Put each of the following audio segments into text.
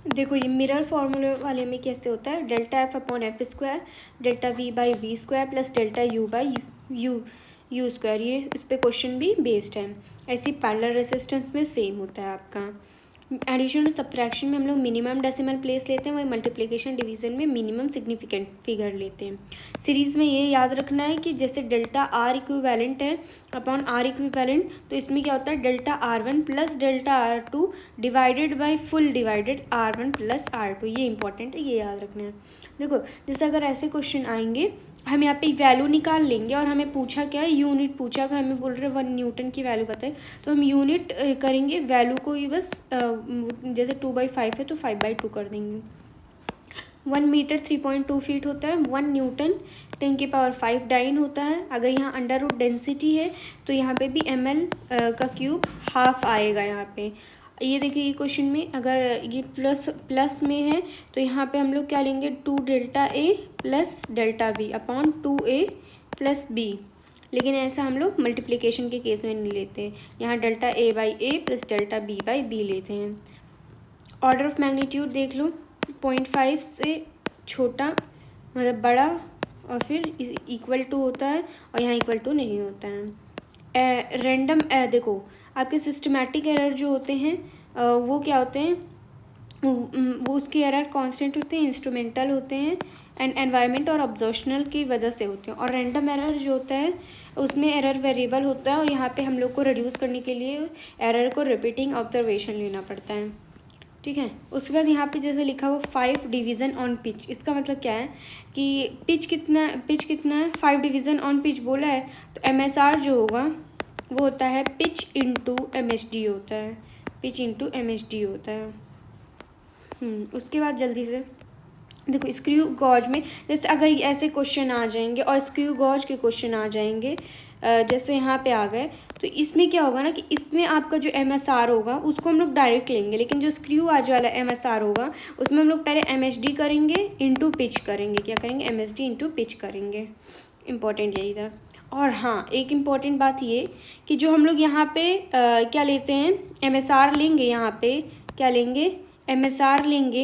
देखो ये मिरर फॉर्मूले वाले में कैसे होता है, delta F upon F square delta V by V square plus delta U by U square, ये इस पर क्वेश्चन भी बेस्ड है। ऐसी पैरेलल रेजिस्टेंस में सेम होता है आपका। एडिशन और सब्ट्रैक्शन में हम लोग मिनिमम डेसिमल प्लेस लेते हैं, वही मल्टीप्लिकेशन डिवीजन में मिनिमम सिग्निफिकेंट फिगर लेते हैं। सीरीज़ में ये याद रखना है कि जैसे डेल्टा आर इक्विवेलेंट है अपॉन आर इक्विवेलेंट, तो इसमें क्या होता है delta R one plus delta R two divided by full divided R one plus R two, ये इंपॉर्टेंट है, ये याद रखना है। देखो जैसे अगर ऐसे क्वेश्चन आएंगे, हम यहाँ पे वैल्यू निकाल लेंगे और हमें पूछा क्या है, यूनिट पूछा, अगर हमें बोल रहे 1 न्यूटन की वैल्यू बताए तो हम यूनिट करेंगे वैल्यू को ही बस जैसे 2/5 है तो 5/2 कर देंगे। 1 मीटर 3.2 फीट होता है। 1 न्यूटन 10⁵ डाइन होता है। अगर यहाँ अंडर रूट डेंसिटी है तो यहाँ पे भी ml का क्यूब हाफ आएगा यहाँ पे। ये देखिए ये क्वेश्चन में अगर ये प्लस में है तो यहाँ पे हम लोग क्या लेंगे 2 delta A plus delta B upon 2a plus B, लेकिन ऐसा हम लोग मल्टीप्लिकेशन के केस में नहीं लेते, यहाँ delta A by A plus delta B by B लेते हैं। ऑर्डर ऑफ मैग्नीट्यूड देख लो, 0.5 से छोटा मतलब बड़ा और फिर इक्वल टू होता है और यहाँ इक्वल टू नहीं होता है। रैंडम देखो आपके सिस्टमैटिक एरर जो होते हैं वो क्या होते हैं, वो उसके एरर कांस्टेंट होते हैं, इंस्ट्रूमेंटल होते हैं एंड एनवायरनमेंट और ऑब्जर्वेशनल की वजह से होते हैं। और रैंडम एरर जो होता है उसमें एरर वेरिएबल होता है और यहाँ पे हम लोग को रिड्यूस करने के लिए एरर को रिपीटिंग ऑब्जर्वेशन लेना पड़ता है, ठीक है। उसके बाद यहाँ पे जैसे लिखा हुआ 5 डिवीज़न ऑन पिच, इसका मतलब क्या है कि पिच कितना है, 5 डिवीज़न ऑन पिच बोला है तो MSR जो होगा वो होता है पिच इंटू MSD होता है, पिच इंटू MSD होता है। उसके बाद जल्दी से देखो स्क्रू गॉज में जैसे अगर ऐसे क्वेश्चन आ जाएंगे और स्क्रू गॉज के क्वेश्चन आ जाएंगे जैसे यहाँ पे आ गए, तो इसमें क्या होगा ना कि इसमें आपका जो MSR होगा उसको हम लोग डायरेक्ट लेंगे, लेकिन जो स्क्रू आज वाला MSR होगा उसमें हम लोग पहले MSD करेंगे इंटू पिच करेंगे, क्या करेंगे MSD इंटू पिच करेंगे, इम्पॉर्टेंट यही था। और हाँ एक इम्पॉर्टेंट बात ये कि जो हम लोग यहाँ पे क्या लेते हैं MSR लेंगे, यहाँ पे क्या लेंगे MSR लेंगे,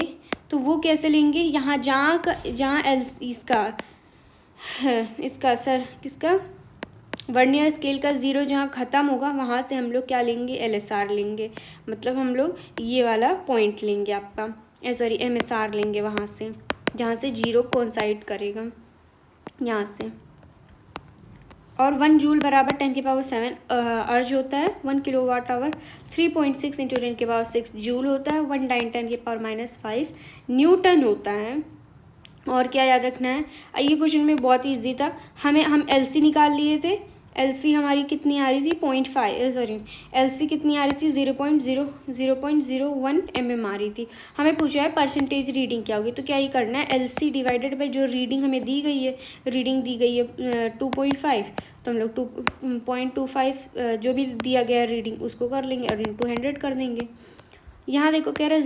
तो वो कैसे लेंगे, यहाँ जहाँ इसका सर किसका वर्नियर स्केल का 0 जहाँ ख़त्म होगा वहाँ से हम लोग क्या लेंगे LSR लेंगे, मतलब हम लोग ये वाला पॉइंट लेंगे आपका सॉरी MSR लेंगे वहाँ से जहाँ से 0 कोइंसाइड करेगा यहाँ से। और 1 जूल बराबर 10⁻7 अर्ज होता है। 1 किलोवाट आवर 3.6 इंटू 10⁻6 जूल होता है। 1 डाइन 10⁻5 न्यूटन होता है। और क्या याद रखना है, ये क्वेश्चन में बहुत ईजी था, हम LC निकाल लिए थे। LC हमारी कितनी आ रही थी 0.5 सॉरी LC कितनी आ रही थी 0.01 mm आ रही थी। हमें पूछा है परसेंटेज रीडिंग क्या होगी, तो क्या ये करना है LC डिवाइडेड बाई जो रीडिंग हमें दी गई है, रीडिंग दी गई है 2.5, तो हम लोग 2.25 जो भी दिया गया है रीडिंग उसको कर लेंगे और इंटू 100 कर देंगे। यहाँ देखो कह रहा है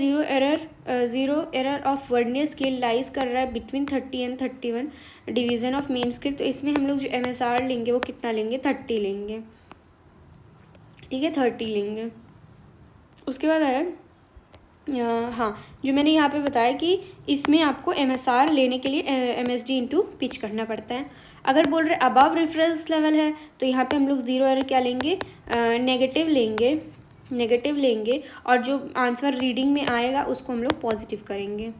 zero error of vernier scale lies कर रहा है between 30 and 31 division of main scale, तो इसमें हम लोग जो MSR लेंगे वो कितना लेंगे 30 लेंगे, ठीक है 30 लेंगे। उसके बाद है हाँ जो मैंने यहाँ पे बताया कि इसमें आपको MSR लेने के लिए MSD इंटू पिच करना पड़ता है। अगर बोल रहे अबव रेफरेंस लेवल है तो यहाँ पे हम लोग ज़ीरो एरर क्या लेंगे नेगेटिव लेंगे और जो आंसर रीडिंग में आएगा उसको हम लोग पॉजिटिव करेंगे।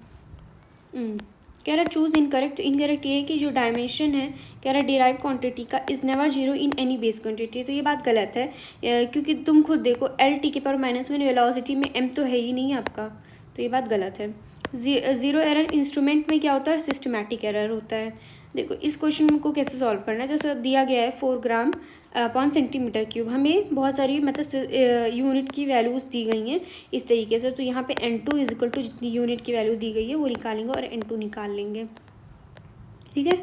कह रहा चूज़ इनकरेक्ट, तो इनकरेक्ट ये है कि जो डायमेंशन है कह रहा डिराइव क्वांटिटी का is never 0 in any base quantity, तो ये बात गलत है क्योंकि तुम खुद देखो L(t⁻⁻1) वेलोसिटी में m तो है ही नहीं आपका, तो ये बात गलत है। ज़ीरो एरर इंस्ट्रूमेंट में क्या होता है सिस्टमैटिक एरर होता है। देखो इस क्वेश्चन को कैसे सॉल्व करना है, जैसे दिया गया है 4 ग्राम पर सेंटीमीटर क्यूब, हमें बहुत सारी मतलब यूनिट की वैल्यूज़ दी गई हैं इस तरीके से, तो यहाँ पे N2 इज इक्वल टू जितनी यूनिट की वैल्यू दी गई है वो निकालेंगे और N2 निकाल लेंगे, ठीक है।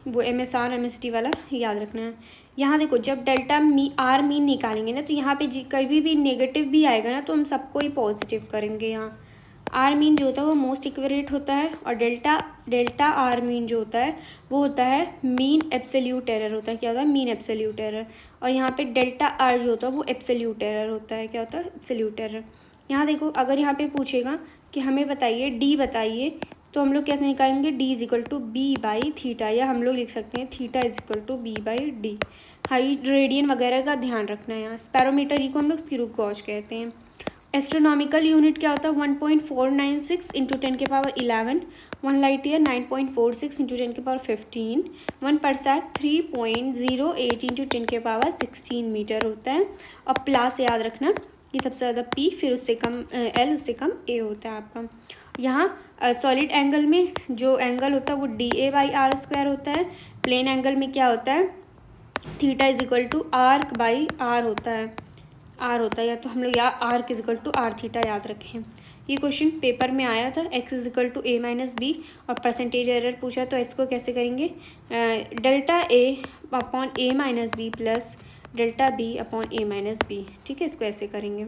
वो MSR MSD वाला याद रखना है। यहाँ देखो जब डेल्टा R मीन निकालेंगे ना तो यहाँ पे कभी भी नेगेटिव भी आएगा ना तो हम सबको ही पॉजिटिव करेंगे। यहाँ R मीन जो होता है वो मोस्ट इक्विवेलेंट होता है और डेल्टा R मीन जो होता है वो होता है मीन एब्सोल्यूट एरर होता है। क्या होता है मीन एब्सोल्यूट एरर, और यहाँ पे डेल्टा R जो होता है वो एब्सोल्यूट एरर होता है। क्या होता है एब्सोल्यूट एरर। यहाँ देखो, अगर यहाँ पे पूछेगा कि हमें बताइए डी बताइए, तो हम लोग कैसे निकालेंगे, D is equal to B by theta, या हम लोग लिख सकते हैं theta is equal to B by D. Height, radian वगैरह का ध्यान रखना है यहाँ। स्पैरोमीटर ही को हम लोग स्क्रू गॉज कहते हैं। एस्ट्रोनॉमिकल यूनिट क्या होता है, 1.496 into 10⁻11, 1 light year 9.46 into 10⁻15, 1 parsec 3.08 into 10⁻16 metre होता है। और प्लस याद रखना कि सबसे ज़्यादा पी, फिर उससे कम एल, उससे कम ए होता है आपका। यहाँ सॉलिड एंगल में जो एंगल होता है वो D A by R square होता है। प्लेन एंगल में क्या होता है, theta is equal to R by R होता है, आर होता है, या तो हम लोग या R is equal to R theta याद रखें। ये क्वेश्चन पेपर में आया था, X is equal to A minus B और परसेंटेज एरर पूछा, तो इसको कैसे करेंगे, delta A upon A minus B plus delta B upon A minus B, ठीक है, इसको ऐसे करेंगे।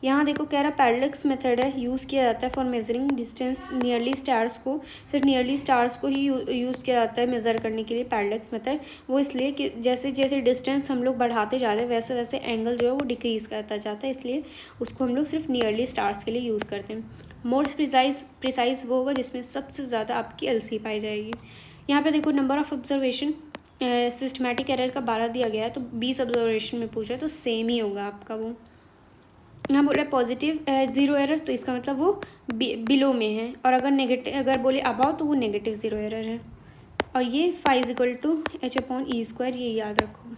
यहाँ देखो कह रहा पैरेलक्स मेथड है, यूज़ किया जाता है for measuring distance nearly stars को, सिर्फ नियरली स्टार्स को ही यूज़ किया जाता है मेज़र करने के लिए पैरेलक्स मेथड। वो इसलिए कि जैसे जैसे डिस्टेंस हम लोग बढ़ाते जा रहे हैं वैसे वैसे एंगल जो है वो डिक्रीज़ करता जाता है, इसलिए उसको हम लोग सिर्फ नियरली स्टार्स के लिए यूज़ करते हैं। मोस्ट प्रिसाइज वो होगा जिसमें सबसे ज़्यादा आपकी एलसी पाई जाएगी। यहाँ पर देखो number of observation systematic error का 12 दिया गया है, तो 20 ऑब्जर्वेशन में पूछा है, तो सेम ही होगा आपका वो। यहाँ बोला पॉजिटिव 0 एरर, तो इसका मतलब वो बिलो में है, और अगर नेगेटिव, अगर बोले अबाव, तो वो नेगेटिव 0 एरर है। और ये phi is equal to H upon E square, ये याद रखो।